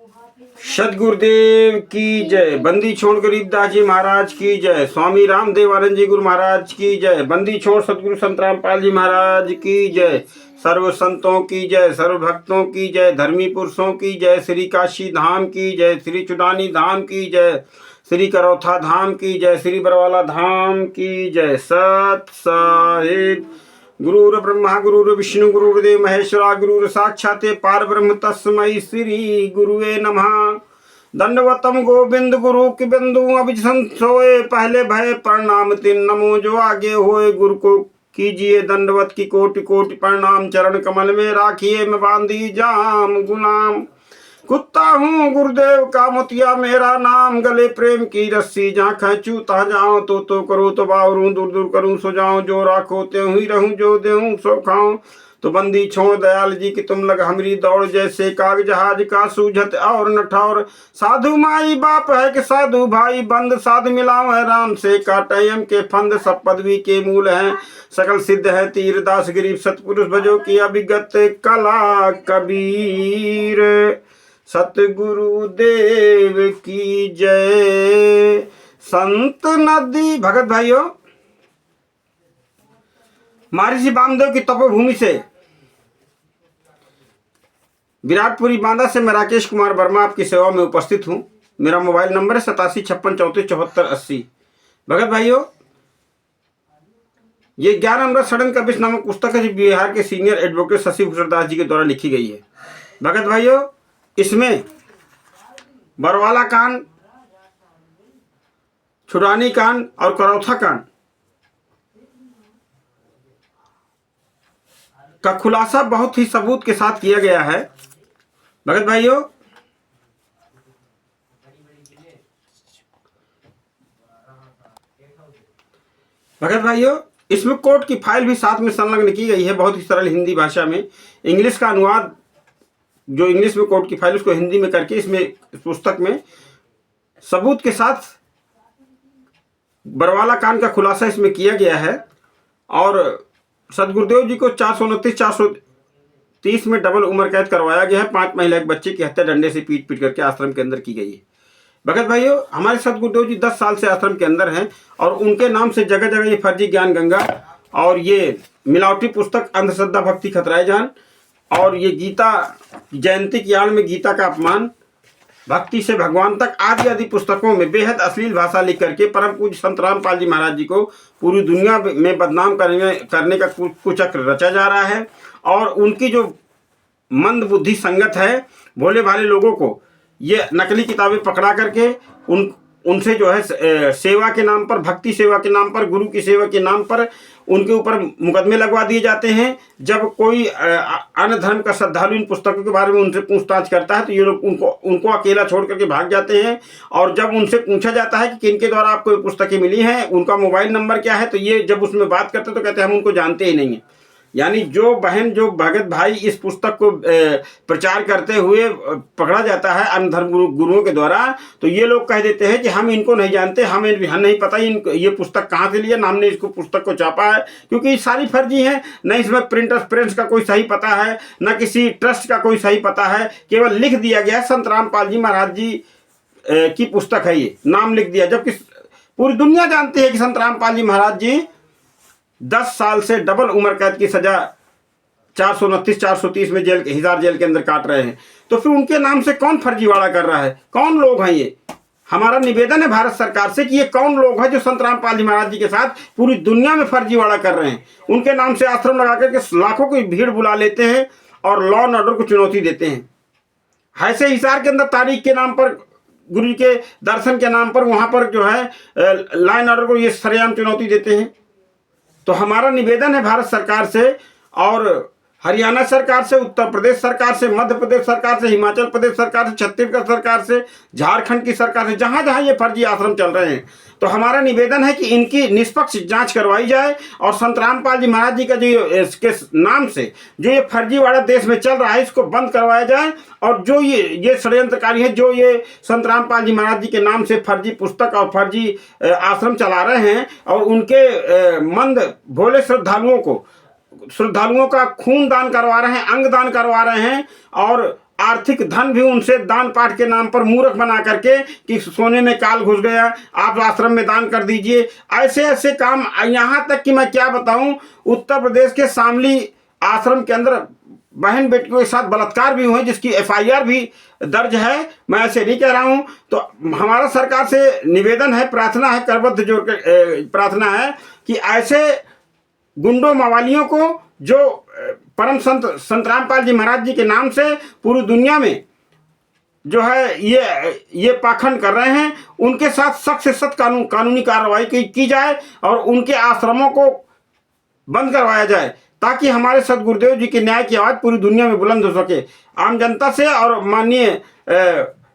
सदगुरुदेव की जय। बंदी छोड़ गरीबदास जी महाराज की जय। स्वामी रामदेवानंद जी गुरु महाराज की जय। बंदी छोड़ सदगुरु संत रामपाल जी महाराज की जय। सर्व संतों की जय, सर्व भक्तों की जय, धर्मी पुरुषों की जय, श्री काशी धाम की जय, श्री चुडानी धाम की जय, श्री करौथा धाम की जय, श्री बरवाला धाम की जय। सत साहिब। गुरुर ब्रह्मा गुरुर विष्णु गुरुर्देव महेश्वरा गुरुर साक्षात् पारब्रह्म तस्मै श्री गुरुवे नमः। दंडवतम गोविंद गुरु की बिंदु अभिज सोए, पहले भय प्रणाम तिन नमो जो आगे होए। गुरु को कीजिए दंडवत की कोटि कोटि प्रणाम, चरण कमल में राखिए मैं बांधी जाम गुलाम। कुत्ता हूँ गुरुदेव का मोतिया मेरा नाम, गले प्रेम की रस्सी जहाँ खींचू तहाँ जाऊँ। तो करो तो बावरूं, दूर दूर करूँ सो जाऊँ। जो राखो त्यों ही रहूं, जो देऊं सो खाऊं। तो बंदी छोड़ दयाल जी की तुम लग हमरी दौड़, जैसे काग जहाज का सूझत और न ठौर। साधु माई बाप है कि साधु भाई बंद, साध मिलाओ है राम से काटयम के फंद। सब पदवी के मूल हैं सकल सिद्ध है तीर, दास गरीब सतपुरुष भजो की अभिगत कला कबीर। सतगुरुदेव की जय। संत नदी भगत भाइयों, महर्षि वामदेव की तपोभूमि से विराटपुरी बांदा से मैं राकेश कुमार वर्मा आपकी सेवा में उपस्थित हूं। मेरा मोबाइल नंबर है 8756347480। भगत भाइयों, ये ज्ञान अमृत सड़न कबिश नामक पुस्तक है जो बिहार के सीनियर एडवोकेट शशि भूषण दास जी के द्वारा लिखी गई है। भगत भाइयों, इसमें बरवाला कांड, छुड़ानी कांड और करौथा कांड का खुलासा बहुत ही सबूत के साथ किया गया है। भगत भाइयों, इसमें कोर्ट की फाइल भी साथ में संलग्न की गई है, बहुत ही सरल हिंदी भाषा में। इंग्लिश का अनुवाद, जो इंग्लिश में कोर्ट की फाइल उसको हिंदी में करके इसमें पुस्तक में सबूत के साथ बरवाला कांड का खुलासा इसमें किया गया है। और सदगुरुदेव जी को 429-430 में डबल उम्र कैद करवाया गया है। 5 महिला एक बच्चे की हत्या डंडे से पीट पीट करके आश्रम के अंदर की गई है। भगत भाइयों, हमारे सदगुरुदेव जी 10 साल से आश्रम के अंदर हैं और उनके नाम से जगह जगह ये फर्जी ज्ञान गंगा और ये मिलावटी पुस्तक अंधश्रद्धा भक्ति खतराए जान और ये गीता जयंती की आड़ में गीता का अपमान, भक्ति से भगवान तक आदि आदि पुस्तकों में बेहद अश्लील भाषा लिख करके परम पूज्य संत रामपाल जी महाराज जी को पूरी दुनिया में बदनाम करने का कुचक्र रचा जा रहा है। और उनकी जो मंद बुद्धि संगत है, भोले भाले लोगों को ये नकली किताबें पकड़ा करके उनसे जो है सेवा के नाम पर, भक्ति सेवा के नाम पर, गुरु की सेवा के नाम पर उनके ऊपर मुकदमे लगवा दिए जाते हैं। जब कोई अन्य धर्म का श्रद्धालु इन पुस्तकों के बारे में उनसे पूछताछ करता है तो ये लोग उनको अकेला छोड़ करके भाग जाते हैं। और जब उनसे पूछा जाता है कि किनके द्वारा आपको ये पुस्तकें मिली हैं, उनका मोबाइल नंबर क्या है, तो ये जब उसमें बात करते तो कहते हैं हम उनको जानते ही नहीं हैं। यानी जो बहन, जो भगत भाई इस पुस्तक को प्रचार करते हुए पकड़ा जाता है अन्य धर्म गुरुओं के द्वारा, तो ये लोग कह देते हैं कि हम इनको नहीं जानते, हमें नहीं पता ये पुस्तक कहाँ से लिया, ना हमने इसको पुस्तक को छापा है, क्योंकि ये सारी फर्जी है। न इसमें प्रिंट्स का कोई सही पता है, न किसी ट्रस्ट का कोई सही पता है। केवल लिख दिया गया संत रामपाल जी महाराज जी की पुस्तक है, ये नाम लिख दिया, जबकि पूरी दुनिया जानती है कि संत रामपाल जी महाराज जी 10 साल से डबल उम्र कैद की सजा 429-430 में हिसार जेल के अंदर काट रहे हैं। तो फिर उनके नाम से कौन फर्जीवाड़ा कर रहा है? कौन लोग हैं ये? हमारा निवेदन है भारत सरकार से कि ये कौन लोग हैं जो संत रामपाल जी महाराज जी के साथ पूरी दुनिया में फर्जीवाड़ा कर रहे हैं। उनके नाम से आश्रम लगा करके लाखों की भीड़ बुला लेते हैं और लॉ एंड ऑर्डर को चुनौती देते हैं। ऐसे हिसार के अंदर तारीख के नाम पर, गुरु के दर्शन के नाम पर, वहां पर जो है लॉ एंड ऑर्डर को ये सरेआम चुनौती देते हैं। तो हमारा निवेदन है भारत सरकार से और हरियाणा सरकार से, उत्तर प्रदेश सरकार से, मध्य प्रदेश सरकार से, हिमाचल प्रदेश सरकार से, छत्तीसगढ़ सरकार से, झारखंड की सरकार से, जहां जहां ये फर्जी आश्रम चल रहे हैं, तो हमारा निवेदन है कि इनकी निष्पक्ष जांच करवाई जाए और संत रामपाल जी महाराज जी का जो इसके नाम से जो ये फर्जीवाड़ा देश में चल रहा है, इसको बंद करवाया जाए। और जो ये षड्यंत्रकारी है, जो ये संत रामपाल जी महाराज जी के नाम से फर्जी पुस्तक और फर्जी आश्रम चला रहे हैं और उनके मंद भोले श्रद्धालुओं का खून दान करवा रहे हैं, अंग दान करवा रहे हैं और आर्थिक धन भी उनसे दान पाठ के नाम पर मूर्ख बना करके कि सोने में काल घुस गया, आप आश्रम में दान कर दीजिए। ऐसे ऐसे काम, यहाँ तक कि मैं क्या बताऊं, उत्तर प्रदेश के शामली आश्रम के अंदर बहन बेटियों के साथ बलात्कार भी हुए, जिसकी FIR भी दर्ज है। मैं ऐसे नहीं कह रहा हूं। तो हमारा सरकार से निवेदन है, प्रार्थना है, करबद्ध जोड़ कर प्रार्थना है कि ऐसे गुंडों मवालियों को, जो परम संत रामपाल जी महाराज जी के नाम से पूरी दुनिया में जो है ये पाखंड कर रहे हैं, उनके साथ सख्त से सख्त कानूनी कार्रवाई की जाए और उनके आश्रमों को बंद करवाया जाए, ताकि हमारे सदगुरुदेव जी की न्याय की आवाज पूरी दुनिया में बुलंद हो सके। आम जनता से और माननीय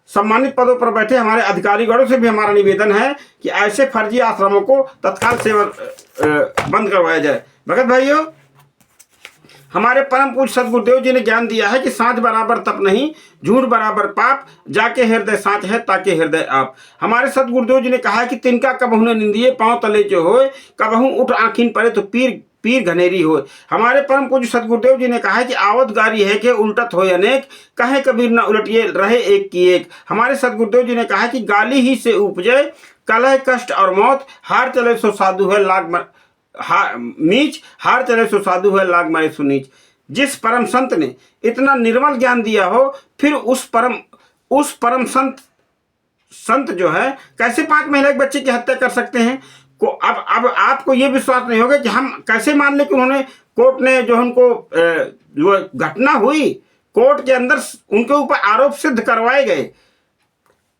सम्मानित पदों पर बैठे हमारे अधिकारीगणों से भी हमारा निवेदन है कि ऐसे फर्जी आश्रमों को तत्काल से बंद करवाया जाए। भगत भाइयों, हमारे परम पूज्य सदगुरुदेव जी ने ज्ञान दिया है कि सांझ बराबर तप नहीं, झूठ बराबर पाप, जाके हृदय सांच है ताके हृदय आप। हमारे सदगुरुदेव जी ने कहा है कि तिनका कबहू न निंदिए, पांव तले जो होए, कबहू उठ आँखिन पड़े तो पीर घनेरी हो। हमारे परम पूज्य सदगुरुदेव जी ने कहा है कि आवत गारी है कि उल्टत हो अनेक, कहे कबीर न उलटिए रहे एक की एक। हमारे सदगुरुदेव जी ने कहा है कि गाली ही से उपजे कलह कष्ट और मौत, हार चले सो साधु है लाग नीच, हार चले सो साधु है लाग मारे सुनीच। जिस परम संत ने इतना निर्मल ज्ञान दिया हो, फिर उस परम संत जो है कैसे 5 महीने के बच्चे की हत्या कर सकते हैं? को अब आपको ये विश्वास नहीं होगा कि हम कैसे मान लें कि उन्होंने, कोर्ट ने जो उनको जो घटना हुई, कोर्ट के अंदर उनके ऊपर आरोप सिद्ध करवाए गए।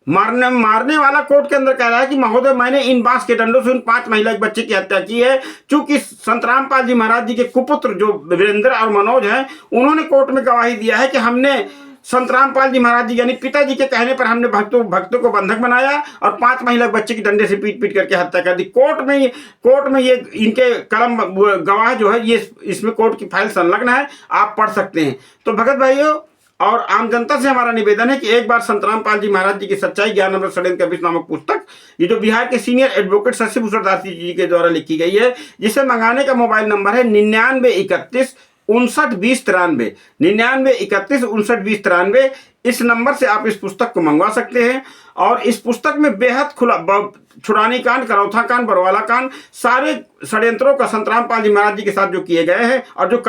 मारने वाला कोर्ट के अंदर कह रहा है कि महोदय, मैंने इन बांस के डंडों से उन 5 महिला के बच्चे की हत्या की है। चूंकि संत रामपाल जी महाराज जी के कुपुत्र जो वीरेंद्र और मनोज हैं, उन्होंने कोर्ट में गवाही दिया है कि हमने संत रामपाल जी महाराज जी यानी पिताजी के कहने पर हमने भक्तों को बंधक बनाया और 5 महिला बच्चे की डंडे से पीट करके हत्या कर दी। कोर्ट में ये इनके कलम गवाह जो है, ये इसमें कोर्ट की फाइल संलग्न है, आप पढ़ सकते हैं। तो भगत भाइयों और आम जनता से हमारा निवेदन है कि एक बार संत रामपाल जी महाराज जी की सच्चाई ज्ञान अमृत षड्यंत्र कबिश नामक पुस्तक, ये जो बिहार के सीनियर एडवोकेट शशि भूषण दास जी के द्वारा लिखी गई है, जिसे मंगाने का मोबाइल नंबर है 9931 59 20 93, 9931 59 20 93। इस नंबर से आप इस पुस्तक को मंगवा सकते हैं। और इस पुस्तक में बेहद खुला छुड़ानी कांड, करौथा कांड, बरवाला कांड, सारे षड्यंत्रों का संत रामपाल जी महाराज जी के साथ जो किए गए हैं और जो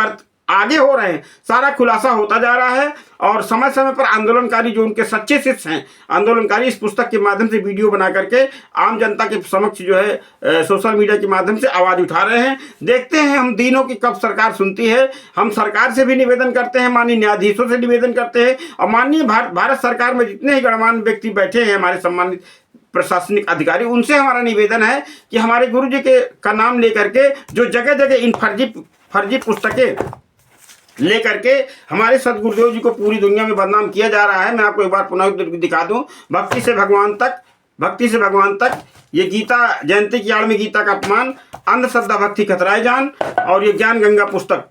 आगे हो रहे हैं, सारा खुलासा होता जा रहा है। और समय समय पर आंदोलनकारी जो उनके सच्चे शिष्य हैं, आंदोलनकारी इस पुस्तक के माध्यम से वीडियो बना करके आम जनता के समक्ष जो है सोशल मीडिया के माध्यम से आवाज उठा रहे हैं। देखते हैं हम दिनों की कब सरकार सुनती है। हम सरकार से भी निवेदन करते हैं, माननीय न्यायाधीशों से निवेदन करते हैं, और माननीय भारत सरकार में जितने ही गणमान्य व्यक्ति बैठे हैं, हमारे सम्मानित प्रशासनिक अधिकारी, उनसे हमारा निवेदन है कि हमारे गुरु जी का नाम लेकर के जो जगह जगह इन फर्जी पुस्तकें लेकर के हमारे सदगुरुदेव जी को पूरी दुनिया में बदनाम किया जा रहा है। मैं आपको एक बार पुनः दिखा दूं, भक्ति से भगवान तक ये गीता जयंती की आड़ में गीता का अपमान, अंधश्रद्धा भक्ति खतराए जान, और ये ज्ञान गंगा पुस्तक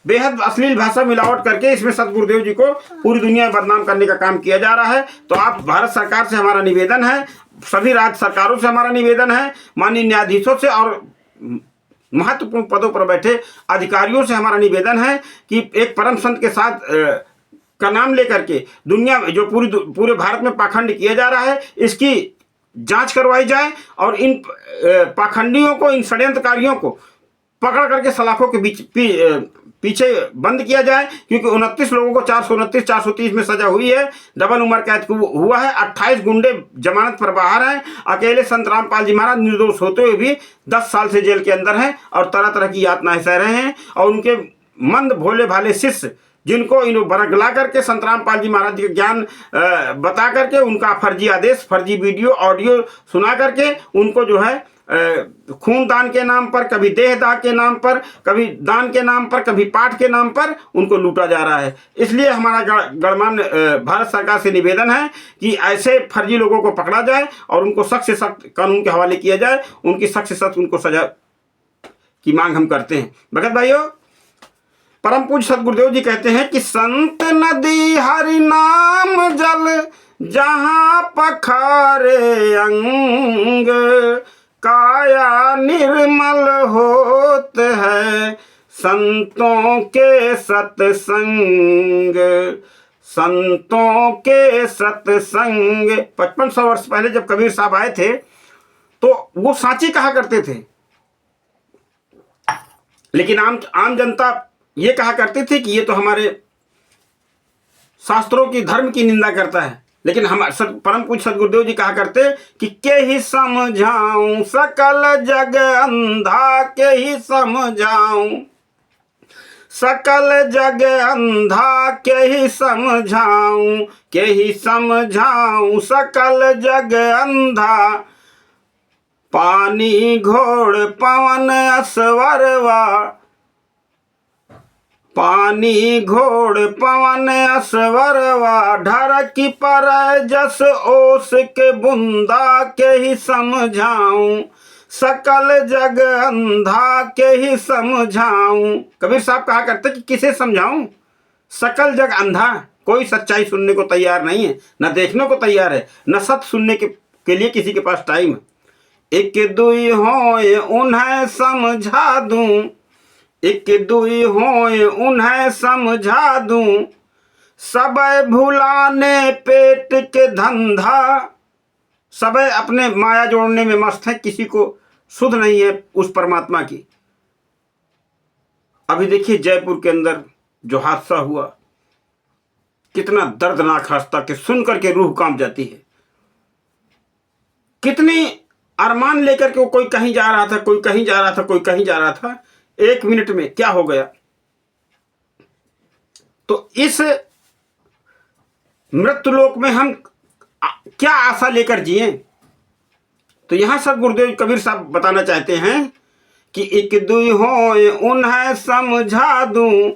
बेहद अश्लील भाषा मिलावट करके इसमें सदगुरुदेव जी को पूरी दुनिया में बदनाम करने का काम किया जा रहा है। तो आप भारत सरकार से हमारा निवेदन है, सभी राज्य सरकारों से हमारा निवेदन है, माननीय न्यायाधीशों से और महत्वपूर्ण पदों पर बैठे अधिकारियों से हमारा निवेदन है कि एक परम संत के साथ का नाम लेकर के दुनिया में जो पूरे भारत में पाखंड किया जा रहा है, इसकी जांच करवाई जाए और इन पाखंडियों को, इन षड्यंत्रकारियों को पकड़ करके सलाखों के पीछे बंद किया जाए। क्योंकि 29 लोगों को 429 430 में सजा हुई है, डबल उम्र कैद हुआ है, 28 गुंडे जमानत पर बाहर हैं, अकेले संत रामपाल जी महाराज निर्दोष होते हुए भी 10 साल से जेल के अंदर हैं और तरह तरह की यातनाएं सह रहे हैं। और उनके मंद भोले भाले शिष्य, जिनको इन बरगला करके संत रामपाल जी महाराज जी का ज्ञान बता करके उनका फर्जी आदेश, फर्जी वीडियो ऑडियो सुना करके उनको जो है खून दान के नाम पर, कभी देह दान के नाम पर, कभी दान के नाम पर, कभी पाठ के नाम पर उनको लूटा जा रहा है। इसलिए हमारा गणमान्य भारत सरकार से निवेदन है कि ऐसे फर्जी लोगों को पकड़ा जाए और उनको सख्त से सख्त कानून के हवाले किया जाए, उनकी सख्त से सख्त उनको सजा की मांग हम करते हैं। भगत भाइयों, परम पूज्य सदगुरुदेव जी कहते हैं कि संत नदी हरि नाम जल जहां पखारे अंग, काया निर्मल होत है संतों के सत्संग। संतों के सत्संग। 5500 वर्ष पहले जब कबीर साहब आए थे तो वो सांची कहा करते थे, लेकिन आम जनता ये कहा करती थी कि ये तो हमारे शास्त्रों की, धर्म की निंदा करता है। लेकिन हम परम पूज्य सदगुरुदेव जी कहा करते कि के ही समझाऊं सकल जग अंधा, के ही समझाऊं सकल जग अंधा, के ही समझाऊं, के ही समझाऊं सकल जग अंधा। पानी घोड़ पवन असवरवा, पानी घोड़ पवन असवरवा। ढरकी पर जस ओस के बुंदा, के ही समझाऊं सकल जग अंधा, के ही समझाऊं। कबीर साहब कहा करते कि किसे समझाऊं, सकल जग अंधा। कोई सच्चाई सुनने को तैयार नहीं है, न देखने को तैयार है, न सत्य सुनने के लिए किसी के पास टाइम है। एक दुई होए उन्हें समझा दूं, एक दुई होए उन्हें समझा दूं। सब भुलाने पेट के धंधा, सब अपने माया जोड़ने में मस्त है, किसी को सुध नहीं है उस परमात्मा की। अभी देखिए जयपुर के अंदर जो हादसा हुआ, कितना दर्दनाक हादसा कि सुन करके रूह कांप जाती है। कितनी अरमान लेकर के कोई कहीं जा रहा था, कोई कहीं जा रहा था, कोई कहीं जा रहा था, 1 मिनट में क्या हो गया। तो इस मृत्युलोक में हम क्या आशा लेकर जिए। तो यहां सब गुरुदेव कबीर साहब बताना चाहते हैं कि एक दुई होए उन्हें समझा दूं,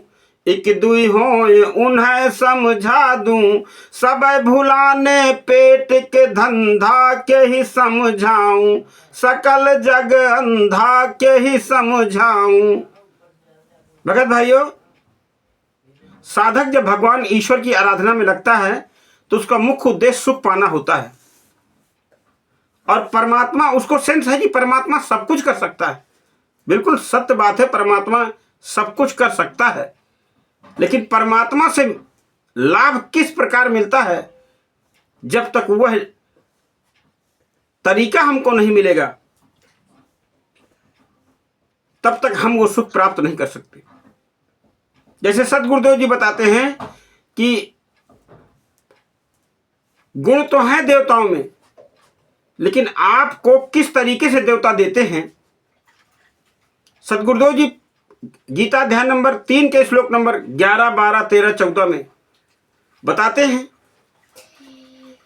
एक दुई होए उन्हें समझा दूं। सब भुलाने पेट के धंधा, के ही समझाऊं सकल जग अंधा, के ही समझाऊं। भगत भाइयों, साधक जब भगवान ईश्वर की आराधना में लगता है तो उसका मुख्य उद्देश्य सुख पाना होता है। और परमात्मा, उसको सेंस है कि परमात्मा सब कुछ कर सकता है। बिल्कुल सत्य बात है, परमात्मा सब कुछ कर सकता है, लेकिन परमात्मा से लाभ किस प्रकार मिलता है, जब तक वह तरीका हमको नहीं मिलेगा तब तक हम वो सुख प्राप्त नहीं कर सकते। जैसे सदगुरुदेव जी बताते हैं कि गुण तो हैं देवताओं में, लेकिन आपको किस तरीके से देवता देते हैं। सदगुरुदेव जी गीता अध्याय नंबर 3 के श्लोक नंबर 11, 12, 13, 14 में बताते हैं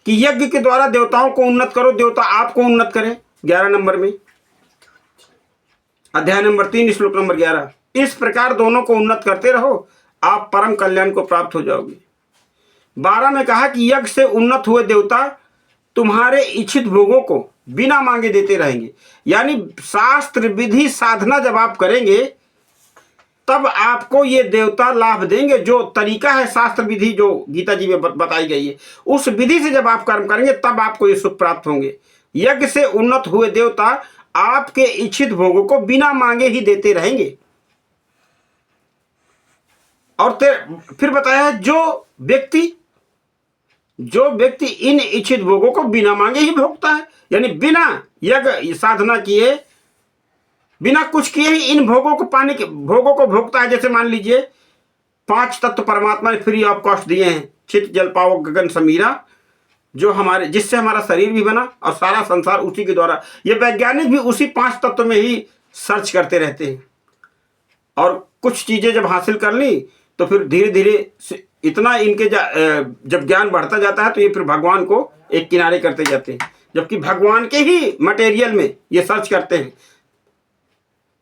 कि यज्ञ के द्वारा देवताओं को उन्नत करो, देवता आपको उन्नत करें। 11 नंबर में, अध्याय नंबर 3 श्लोक नंबर 11, इस प्रकार दोनों को उन्नत करते रहो, आप परम कल्याण को प्राप्त हो जाओगे। 12 में कहा कि यज्ञ से उन्नत हुए देवता तुम्हारे इच्छित भोगों को बिना मांगे देते रहेंगे। यानी शास्त्र विधि साधना जब आप करेंगे तब आपको ये देवता लाभ देंगे। जो तरीका है शास्त्र विधि जो गीता जी में बताई गई है, उस विधि से जब आप कर्म करेंगे तब आपको ये सुख प्राप्त होंगे। यज्ञ से उन्नत हुए देवता आपके इच्छित भोगों को बिना मांगे ही देते रहेंगे। और फिर बताया जो व्यक्ति इन इच्छित भोगों को बिना मांगे ही भोगता है, यानी बिना यज्ञ साधना किए, बिना कुछ किए ही इन भोगों को भोगता है। जैसे मान लीजिए 5 तत्व परमात्मा ने फ्री ऑफ कॉस्ट दिए हैं, चित जल पावक गगन समीरा, जो जिससे हमारा शरीर भी बना और सारा संसार उसी के द्वारा। ये वैज्ञानिक भी उसी 5 तत्व में ही सर्च करते रहते हैं। और कुछ चीजें जब हासिल कर ली तो फिर धीरे धीरे इतना इनके जब ज्ञान बढ़ता जाता है तो ये फिर भगवान को एक किनारे करते जाते हैं, जबकि भगवान के ही मटेरियल में ये सर्च करते हैं।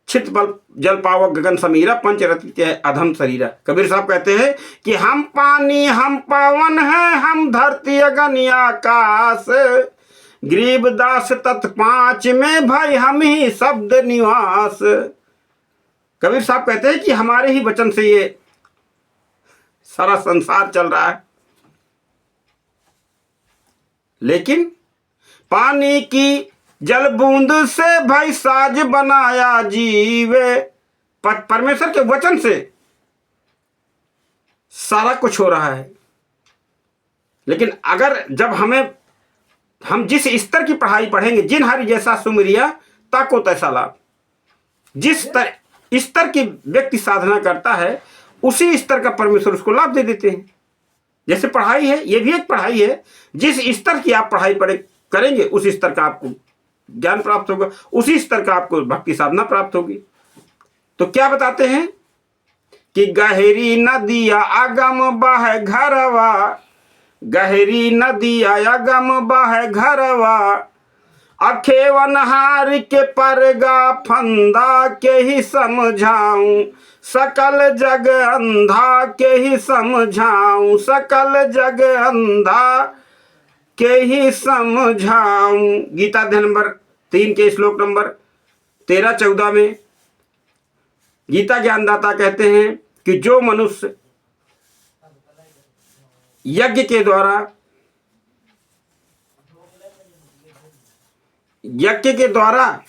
छित बल जल पावक गगन समीरा, पंचरत्न अधम शरीरा। कबीर साहब कहते हैं कि हम पानी हम पावन हैं, हम धरती अगन आकाश, गरीबदास तत् 5 में भाई हम ही शब्द निवास। कबीर साहब कहते हैं कि हमारे ही वचन से ये सारा संसार चल रहा है। लेकिन पानी की जल बूंद से भाई साज बनाया जीवे, परमेश्वर के वचन से सारा कुछ हो रहा है। लेकिन अगर जब हम जिस स्तर की पढ़ाई पढ़ेंगे, जिन हरि जैसा सुमिरिया ताको तैसा लाभ, जिस स्तर की व्यक्ति साधना करता है उसी स्तर का परमेश्वर उसको लाभ दे देते हैं। जैसे पढ़ाई है, ये भी एक पढ़ाई है। जिस स्तर की आप पढ़ाई करेंगे उस स्तर का आपको ज्ञान प्राप्त होगा, उसी स्तर का आपको भक्ति साधना प्राप्त होगी। तो क्या बताते हैं कि गहरी नदिया आगम बह घरवा, गहरी नदिया आगम बह घरवा, अखेवनहार के परगा फंदा के ही समझाऊं, सकल जग अंधा के ही समझाऊं, सकल जग अंधा के ही समझाऊं। गीता अध्याय नंबर 3 के श्लोक नंबर 13-14 में गीता ज्ञानदाता कहते हैं कि जो मनुष्य यज्ञ के द्वारा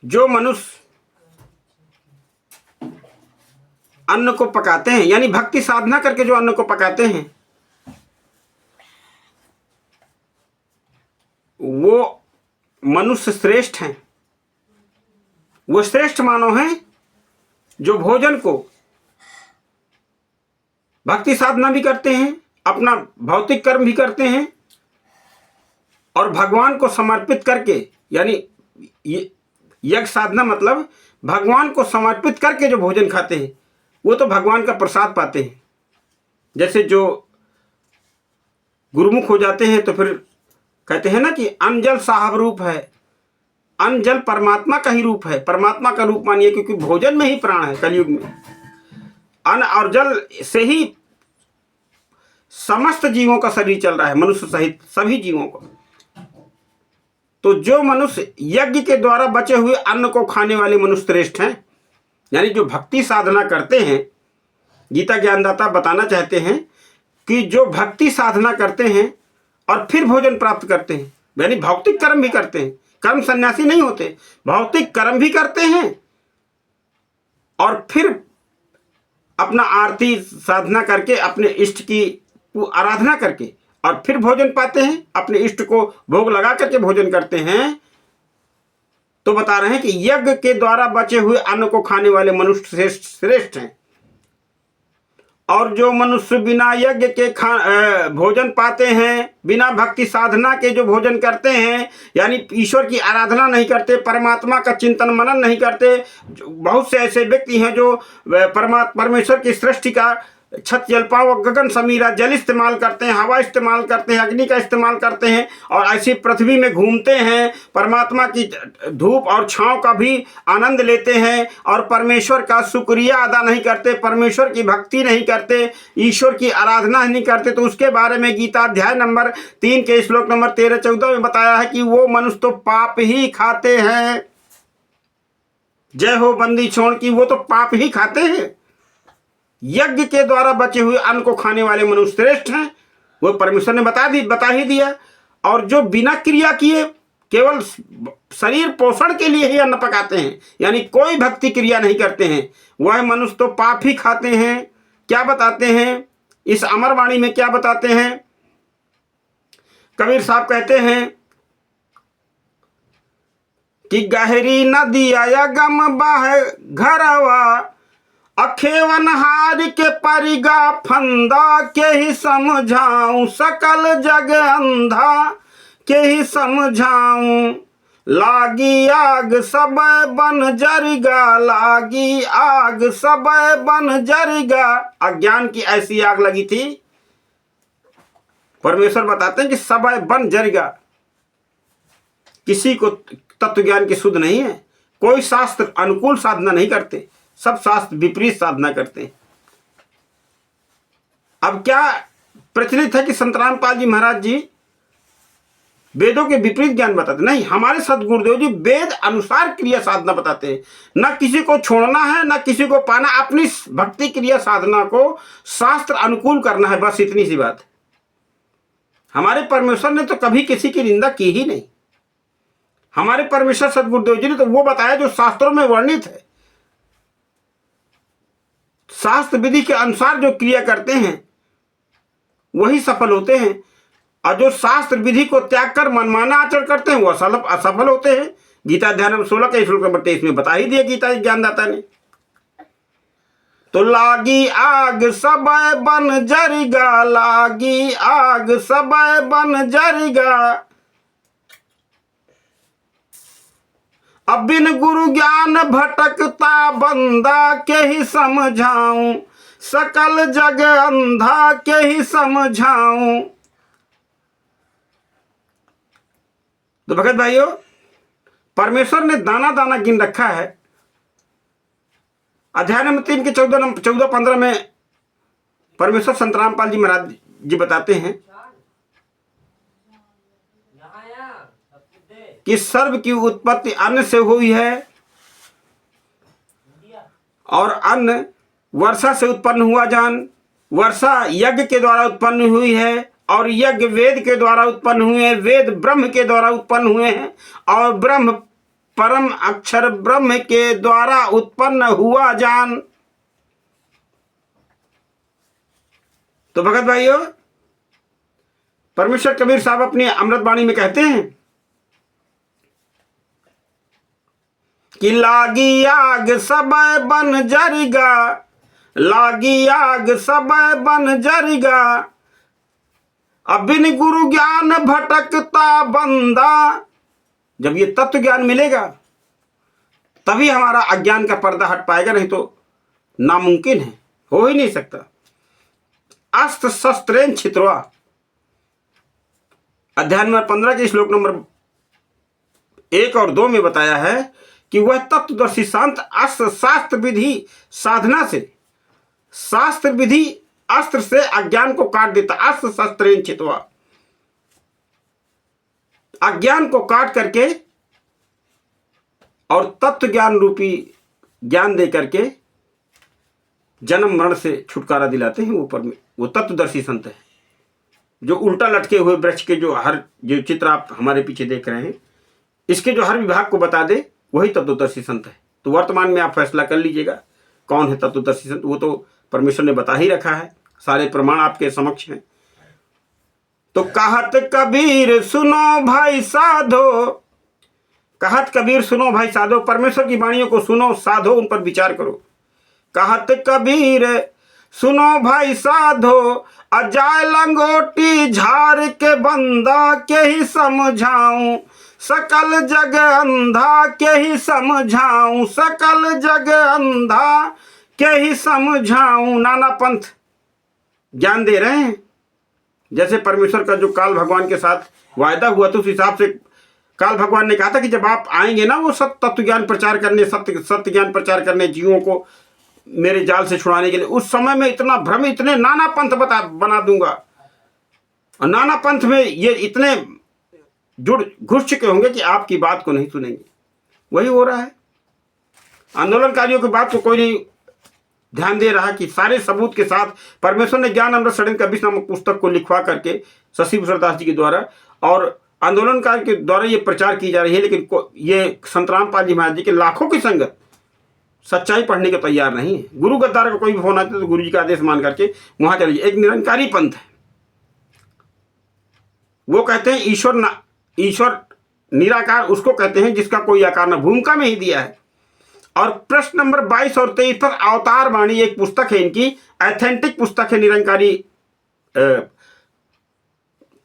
जो मनुष्य अन्न को पकाते हैं, यानी भक्ति साधना करके जो अन्न को पकाते हैं, वो मनुष्य श्रेष्ठ हैं। वो श्रेष्ठ मानव हैं जो भोजन को भक्ति साधना भी करते हैं, अपना भौतिक कर्म भी करते हैं, और भगवान को समर्पित करके, यानी यज्ञ साधना मतलब भगवान को समर्पित करके जो भोजन खाते हैं वो तो भगवान का प्रसाद पाते हैं। जैसे जो गुरुमुख हो जाते हैं तो फिर कहते हैं ना कि अन्न जल साहब रूप है, अन्न जल परमात्मा का ही रूप है, परमात्मा का रूप मानिए, क्योंकि भोजन में ही प्राण है। कलयुग में अन्न और जल से ही समस्त जीवों का शरीर चल रहा है, मनुष्य सहित सभी जीवों को। तो जो मनुष्य यज्ञ के द्वारा बचे हुए अन्न को खाने वाले मनुष्य श्रेष्ठ हैं, यानी जो भक्ति साधना करते हैं। गीता ज्ञानदाता बताना चाहते हैं कि जो भक्ति साधना करते हैं और फिर भोजन प्राप्त करते हैं, यानी भौतिक कर्म भी करते हैं, कर्म सन्यासी नहीं होते, भौतिक कर्म भी करते हैं और फिर अपना आरती साधना करके अपने इष्ट की आराधना करके और फिर भोजन पाते हैं, अपने इष्ट को भोग लगा करके भोजन करते हैं। तो बता रहे हैं कि यज्ञ के द्वारा बचे हुए अन्न को खाने वाले मनुष्य श्रेष्ठ हैं, और जो मनुष्य बिना यज्ञ के भोजन पाते हैं, बिना भक्ति साधना के जो भोजन करते हैं, यानी ईश्वर की आराधना नहीं करते, परमात्मा का चिंतन मनन नहीं करते। बहुत से ऐसे व्यक्ति हैं जो परमेश्वर की सृष्टि का छत जल पाव गगन समीरा जल इस्तेमाल करते हैं, हवा इस्तेमाल करते हैं, अग्नि का इस्तेमाल करते हैं और ऐसी पृथ्वी में घूमते हैं, परमात्मा की धूप और छांव का भी आनंद लेते हैं और परमेश्वर का शुक्रिया अदा नहीं करते, परमेश्वर की भक्ति नहीं करते, ईश्वर की आराधना नहीं करते। तो उसके बारे में गीता अध्याय नंबर 3 के श्लोक नंबर 13-14 में बताया है कि वो मनुष्य तो पाप ही खाते हैं। जय हो बंदी छोड़ की, वो तो पाप ही खाते हैं। यज्ञ के द्वारा बचे हुए अन्न को खाने वाले मनुष्य श्रेष्ठ हैं, वो परमेश्वर ने बता ही दिया। और जो बिना क्रिया किए केवल शरीर पोषण के लिए ही अन्न पकाते हैं, यानी कोई भक्ति क्रिया नहीं करते हैं, वह मनुष्य तो पाप ही खाते हैं। क्या बताते हैं इस अमरवाणी में, क्या बताते हैं? कबीर साहब कहते हैं कि गहरी नदी आया गम बाह घरवा, अखेवनहार के परिगा फंदा के ही समझाऊं, सकल जग अंधा के ही समझाऊं। लागी आग सब बन जरिगा, लागी आग सब बन जरिगा। अज्ञान की ऐसी आग लगी थी, परमेश्वर बताते हैं कि सब बन जरिगा। किसी को तत्व ज्ञान की सुध नहीं है, कोई शास्त्र अनुकूल साधना नहीं करते, सब शास्त्र विपरीत साधना करते हैं। अब क्या प्रचलित है कि संत रामपाल जी महाराज जी वेदों के विपरीत ज्ञान बताते? नहीं, हमारे सदगुरुदेव जी वेद अनुसार क्रिया साधना बताते हैं। न किसी को छोड़ना है न किसी को पाना, अपनी भक्ति क्रिया साधना को शास्त्र अनुकूल करना है, बस इतनी सी बात है। हमारे परमेश्वर ने तो कभी किसी की निंदा की ही नहीं। हमारे परमेश्वर सदगुरुदेव जी ने तो वो बताया जो शास्त्रों में वर्णित है। शास्त्र विधि के अनुसार जो क्रिया करते हैं वही सफल होते हैं, और जो शास्त्र विधि को त्याग कर मनमाना आचरण करते हैं वो असफल होते हैं। गीता अध्याय नंबर 16 का श्लोक नंबर 23 में बता ही दिया गीता ज्ञानदाता ने। तो लागी आग सबय बन जरिगा, लागी आग सबय बन जरिगा, अब बिन गुरु ज्ञान भटकता बंदा के ही समझाऊं, सकल जग अंधा के ही समझाऊं। तो भगत भाइयों, परमेश्वर ने दाना दाना गिन रखा है। अध्याय नंबर 3 के 14-15 में परमेश्वर संत रामपाल जी महाराज जी बताते हैं कि सर्व की उत्पत्ति अन्न से हुई है, और अन्न वर्षा से उत्पन्न हुआ जान, वर्षा यज्ञ के द्वारा उत्पन्न हुई है, और यज्ञ वेद के द्वारा उत्पन्न हुए हैं, वेद ब्रह्म के द्वारा उत्पन्न हुए हैं, और ब्रह्म परम अक्षर ब्रह्म के द्वारा उत्पन्न हुआ जान। तो भगत भाइयों, परमेश्वर कबीर साहब अपनी अमृतवाणी में कहते हैं कि लागी आग सबय बन जरिगा, लागी आग सबय बन जरिगा, अब बिन गुरु ज्ञान भटकता बंदा। जब ये तत्व ज्ञान मिलेगा तभी हमारा अज्ञान का पर्दा हट पाएगा, नहीं तो नामुमकिन है, हो ही नहीं सकता। अस्त्र शस्त्रेन छित्वा, अध्याय नंबर 15 के श्लोक नंबर 1 और 2 में बताया है कि वह तत्वदर्शी शांत अस्त्र शास्त्र विधि साधना से, शास्त्र विधि अस्त्र से अज्ञान को काट देता। अस्त्र शस्त्रेन छित्वा, अज्ञान को काट करके और तत्व ज्ञान रूपी ज्ञान दे करके जन्म मरण से छुटकारा दिलाते हैं। वो तत्वदर्शी संत है। जो उल्टा लटके हुए वृक्ष के जो चित्र आप हमारे पीछे देख रहे हैं, इसके जो हर विभाग को बता दे, वही तत्वदर्शी संत है। तो वर्तमान में आप फैसला कर लीजिएगा कौन है तत्वदर्शी संत। वो तो परमेश्वर ने बता ही रखा है, सारे प्रमाण आपके समक्ष हैं। तो कहत कबीर सुनो भाई साधो, कहत कबीर सुनो भाई साधो, परमेश्वर की वाणियों को सुनो, साधो, उन पर विचार करो। कहत कबीर सुनो भाई साधो, अजाय लंगोटी झाड़ के बंदा के ही समझाऊं, सकल जग अंधा के ही समझाऊं, सकल जग अंधा के ही समझाऊं। नाना पंथ ज्ञान दे रहे हैं। जैसे परमेश्वर का जो काल भगवान के साथ वायदा हुआ था, उस हिसाब से काल भगवान ने कहा था कि जब आप आएंगे ना, वो सत्य तत्व ज्ञान प्रचार करने, सत्य ज्ञान प्रचार करने, जीवों को मेरे जाल से छुड़ाने के लिए, उस समय में इतना भ्रम, इतने नाना पंथ बना दूंगा, और नाना पंथ में ये इतने घुस चुके होंगे कि आपकी बात को नहीं सुनेंगे। वही हो रहा है। आंदोलनकारियों की बात को कोई नहीं ध्यान दे रहा कि सारे सबूत के साथ परमेश्वर ने ज्ञान अमृत षड्यंत्र कबीर नामक पुस्तक को लिखवा करके शशि भूषण दास जी के द्वारा और आंदोलनकार के द्वारा ये प्रचार की जा रही है। लेकिन ये संत रामपाल जी महाराज जी के लाखों की संगत सच्चाई पढ़ने को तैयार नहीं है। गुरु गद्दार का कोई भी फोन आता है तो गुरु जी का आदेश मान करके वहां चलिए। एक निरंकारी पंथ है, वो कहते हैं ईश्वर निराकार उसको कहते हैं जिसका कोई आकार न, भूमिका में ही दिया है। और प्रश्न नंबर 22 और 23 पर अवतार वाणी एक पुस्तक है, इनकी एथेंटिक पुस्तक है निरंकारी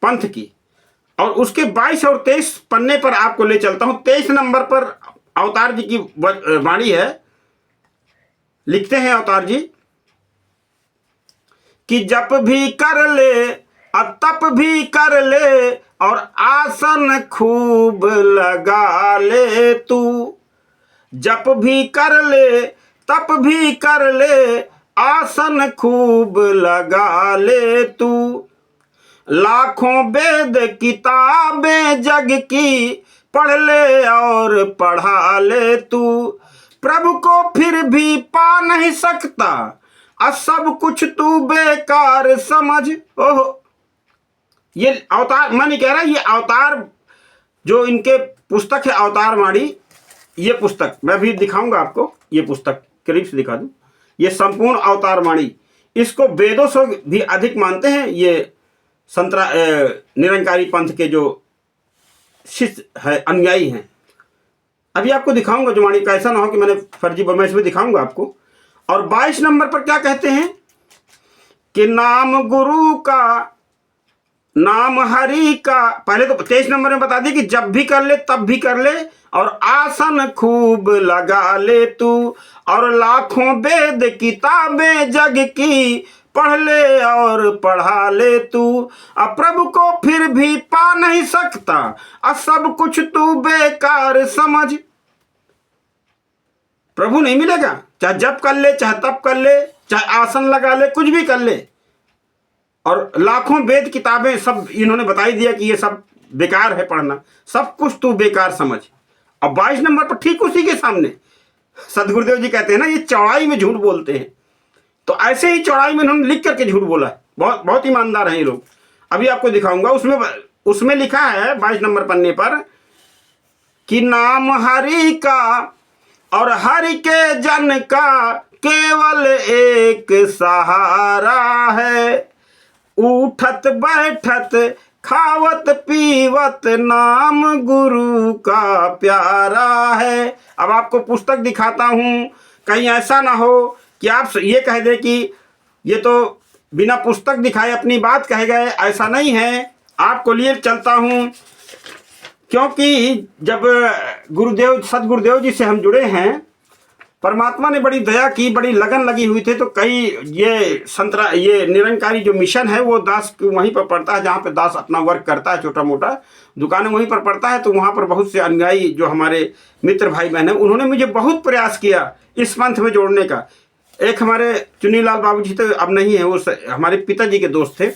पंथ की, और उसके 22 और 23 पन्ने पर आपको ले चलता हूं। 23 नंबर पर अवतार जी की वाणी है। लिखते हैं अवतार जी कि जप भी कर ले और तप भी कर ले और आसन खूब लगा ले तू, जप भी कर ले तप भी कर ले आसन खूब लगा ले तू, लाखों वेद किताबें जग की पढ़ ले और पढ़ा ले तू, प्रभु को फिर भी पा नहीं सकता और सब कुछ तू बेकार समझ। ओह, ये अवतार मैं नहीं कह रहा, ये अवतार जो इनके पुस्तक है अवतार वाणी, ये पुस्तक मैं भी दिखाऊंगा आपको। ये पुस्तक करीब से दिखा दूं, ये संपूर्ण अवतार वाणी, इसको वेदों से भी अधिक मानते हैं ये निरंकारी पंथ के जो शिष्य है, अनुयायी हैं। अभी आपको दिखाऊंगा जो वाणी का, ऐसा ना हो कि मैंने फर्जी मैं इसमें दिखाऊंगा आपको। और 22 नंबर पर क्या कहते हैं कि नाम गुरु का, नाम हरि का। पहले तो 23 नंबर में बता दिया कि जब भी कर ले तब भी कर ले, और आसन खूब लगा ले तू, और लाखों वेद किताबें जग की पढ़ ले और पढ़ा ले तू। अब प्रभु को फिर भी पा नहीं सकता, अब सब कुछ तू बेकार समझ। प्रभु नहीं मिलेगा, चाहे जब कर ले, चाहे तब कर ले, चाहे आसन लगा ले, कुछ भी कर ले, और लाखों वेद किताबें सब इन्होंने बता ही दिया कि ये सब बेकार है पढ़ना, सब कुछ तू बेकार समझ। अब 22 नंबर पर ठीक उसी के सामने सदगुरुदेव जी कहते हैं ना, ये चौड़ाई में झूठ बोलते हैं। तो ऐसे ही चौड़ाई में इन्होंने लिख करके झूठ बोला है। बहुत बहुत ईमानदार हैं ये लोग। अभी आपको दिखाऊंगा, उसमें लिखा है 22 नंबर पन्ने पर कि नाम हरि का और हरि के जन का केवल एक सहारा है, उठत बैठत खावत पीवत नाम गुरु का प्यारा है। अब आपको पुस्तक दिखाता हूं, कहीं ऐसा ना हो कि आप ये कह दे कि ये तो बिना पुस्तक दिखाए अपनी बात कह गए। ऐसा नहीं है, आपको लिए चलता हूं, क्योंकि जब गुरुदेव सदगुरुदेव जी से हम जुड़े हैं, परमात्मा ने बड़ी दया की, बड़ी लगन लगी हुई थी। तो कई ये निरंकारी जो मिशन है वो दास वहीं पर पड़ता है, जहाँ पे दास अपना वर्क करता है, छोटा मोटा दुकान वहीं पर पड़ता है। तो वहाँ पर बहुत से अनुयायी जो हमारे मित्र भाई बहन हैं, उन्होंने मुझे बहुत प्रयास किया इस पंथ में जोड़ने का। एक हमारे चुन्नीलाल बाबू जी तो अब नहीं है, वो हमारे पिताजी के दोस्त थे,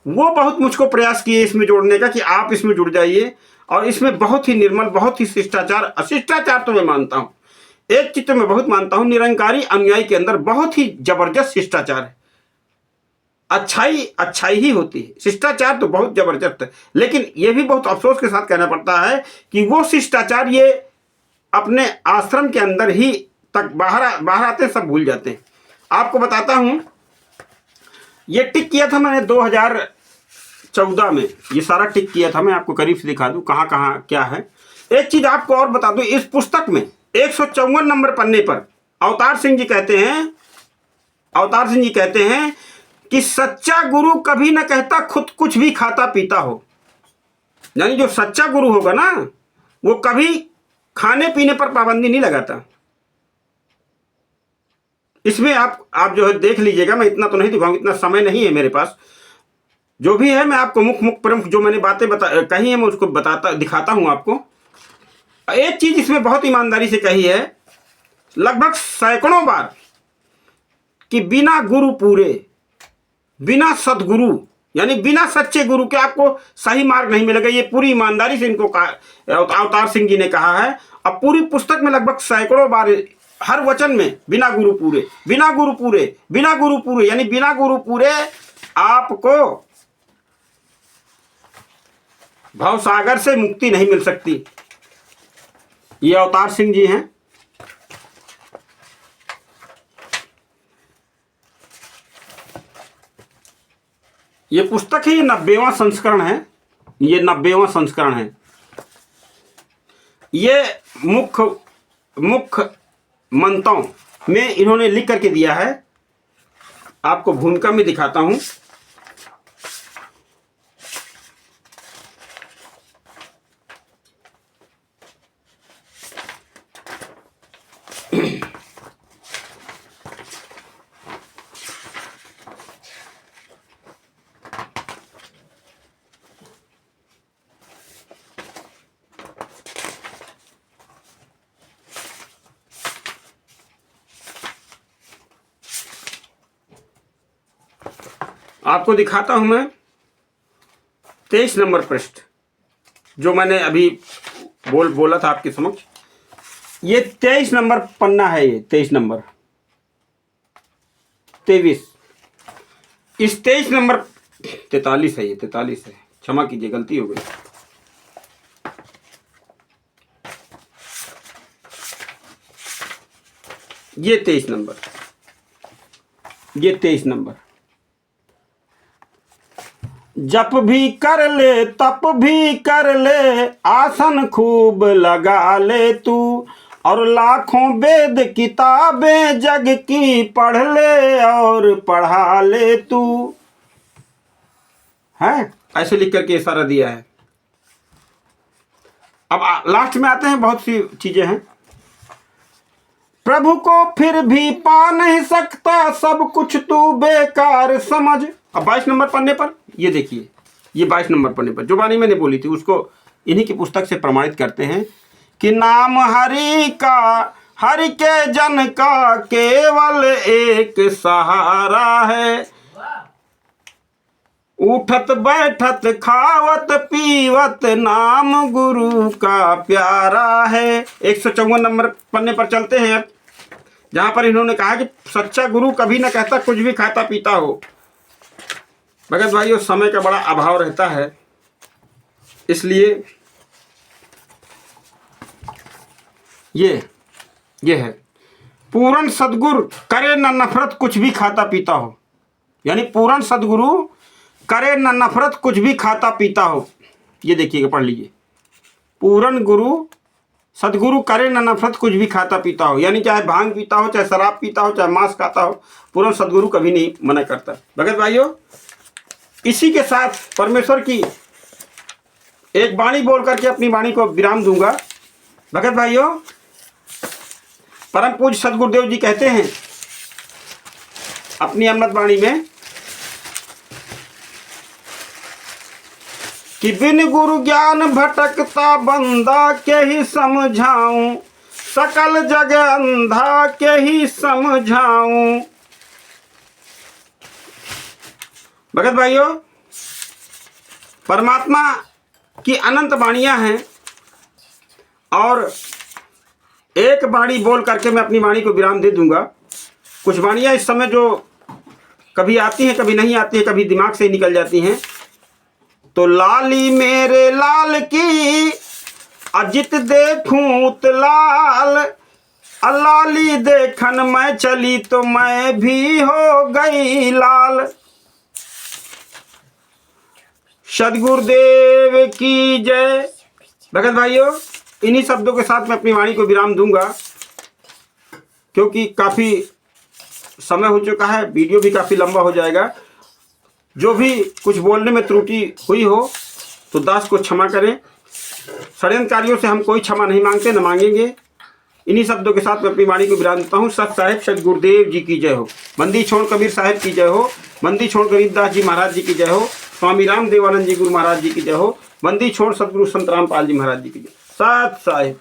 वो बहुत मुझको प्रयास किए इसमें जोड़ने का कि आप इसमें जुड़ जाइए। और इसमें बहुत ही निर्मल, बहुत ही शिष्टाचार तो मैं मानता हूँ, एक चित्त में बहुत मानता हूं, निरंकारी अनुयायी के अंदर बहुत ही जबरदस्त शिष्टाचार है। अच्छाई ही होती है, शिष्टाचार तो बहुत जबरदस्त है। लेकिन यह भी बहुत अफसोस के साथ कहना पड़ता है कि वो शिष्टाचार ये अपने आश्रम के अंदर ही तक बाहर आते सब भूल जाते हैं। आपको बताता हूं, ये टिक किया था मैंने 2014 में, ये सारा टिक किया था। मैं आपको करीब से दिखा दूं कहाँ कहाँ क्या है। एक चीज आपको और बता दूं, इस पुस्तक में 154 नंबर पन्ने पर अवतार सिंह जी कहते हैं कि सच्चा गुरु कभी न कहता खुद कुछ भी खाता पीता हो। यानी जो सच्चा गुरु होगा ना, वो कभी खाने पीने पर पाबंदी नहीं लगाता। इसमें आप जो है देख लीजिएगा, मैं इतना तो नहीं दिखाऊंगा, इतना समय नहीं है मेरे पास। जो भी है मैं आपको मुख्य प्रमुख जो मैंने बातें कही है मैं उसको दिखाता हूं आपको। एक चीज इसमें बहुत ईमानदारी से कही है, लगभग सैकड़ों बार, कि बिना गुरु पूरे, बिना सदगुरु यानी बिना सच्चे गुरु के आपको सही मार्ग नहीं मिलेगा। ये पूरी ईमानदारी से इनको अवतार सिंह जी ने कहा है। अब पूरी पुस्तक में लगभग सैकड़ों बार हर वचन में बिना गुरु पूरे, बिना गुरु पूरे, बिना गुरु पूरे, यानी बिना गुरु पूरे आपको भवसागर से मुक्ति नहीं मिल सकती। ये अवतार सिंह जी हैं। ये पुस्तक है, ये 90वां संस्करण है, ये 90वां संस्करण है। ये मुख्य मंत्रों में इन्होंने लिख करके दिया है। आपको भूमिका में दिखाता हूं। आपको दिखाता हूं मैं 23 नंबर पृष्ठ, जो मैंने अभी बोला था आपके समक्ष। ये 23 नंबर पन्ना है, ये 23 नंबर 23, इस 23 नंबर 43 है, ये 43 है, क्षमा कीजिए गलती हो गई। ये 23 नंबर, ये 23 नंबर, जप भी कर ले तप भी कर ले, आसन खूब लगा ले तू, और लाखों वेद किताबें जग की पढ़ ले और पढ़ा ले तू। है ऐसे लिख करके इशारा दिया है। अब लास्ट में आते हैं, बहुत सी चीजें हैं। प्रभु को फिर भी पा नहीं सकता, सब कुछ तू बेकार समझ। अब 22 नंबर पन्ने पर ये देखिए, ये 22 नंबर पन्ने पर जो वाणी मैंने बोली थी उसको इन्हीं की पुस्तक से प्रमाणित करते हैं कि नाम हरि का, हरि के जन का केवल एक सहारा है, उठत बैठत खावत पीवत नाम गुरु का प्यारा है। 154 नंबर पन्ने पर चलते हैं अब, जहां पर इन्होंने कहा कि सच्चा गुरु कभी ना कहता कुछ भी खाता पीता हो। भगत भाइयों, समय का बड़ा अभाव रहता है, इसलिए ये है पूर्ण सदगुरु करे न नफरत कुछ भी खाता पीता हो। यानी पूर्ण सदगुरु करे न नफरत कुछ भी खाता पीता हो। ये देखिएगा, पढ़ लीजिए। पूर्ण गुरु सदगुरु करे न नफरत कुछ भी खाता पीता हो, यानी चाहे भांग पीता हो, चाहे शराब पीता हो, चाहे मांस खाता हो, पूर्ण सदगुरु कभी नहीं मना करता। भगत भाइयों, इसी के साथ परमेश्वर की एक वाणी बोल करके अपनी वाणी को विराम दूंगा। भगत भाइयों, परम पूज्य सदगुरुदेव जी कहते हैं अपनी अमृत वाणी में कि बिन गुरु ज्ञान भटकता बंदा के ही समझाऊं, सकल जग अंधा के ही समझाऊं। भगत भाइयों, परमात्मा की अनंत वाणियां हैं और एक वाणी बोल करके मैं अपनी वाणी को विराम दे दूंगा। कुछ वाणियां इस समय जो कभी आती हैं, कभी नहीं आती हैं, कभी दिमाग से ही निकल जाती हैं। तो लाली मेरे लाल की अजित देखूं लाल, अलाली देखन मैं चली तो मैं भी हो गई लाल। सदगुरुदेव की जय। भगत भाइयों, इन्हीं शब्दों के साथ मैं अपनी वाणी को विराम दूंगा, क्योंकि काफ़ी समय हो चुका है, वीडियो भी काफ़ी लंबा हो जाएगा। जो भी कुछ बोलने में त्रुटि हुई हो तो दास को क्षमा करें। षड्यंत्रकारियों से हम कोई क्षमा नहीं मांगते, न मांगेंगे। इन्हीं शब्दों के साथ मैं अपनी वाणी को विराम देता हूँ। सत साहिब सदगुरुदेव जी की जय हो। बंदी छोड़ कबीर साहिब की जय हो। बंदी छोड़ गरीबदास जी महाराज जी की जय हो। स्वामी राम देवानंद जी गुरु महाराज जी की जय हो। बंदी छोड़ सदगुरु संत रामपाल जी महाराज जी की जय। सत साहिब।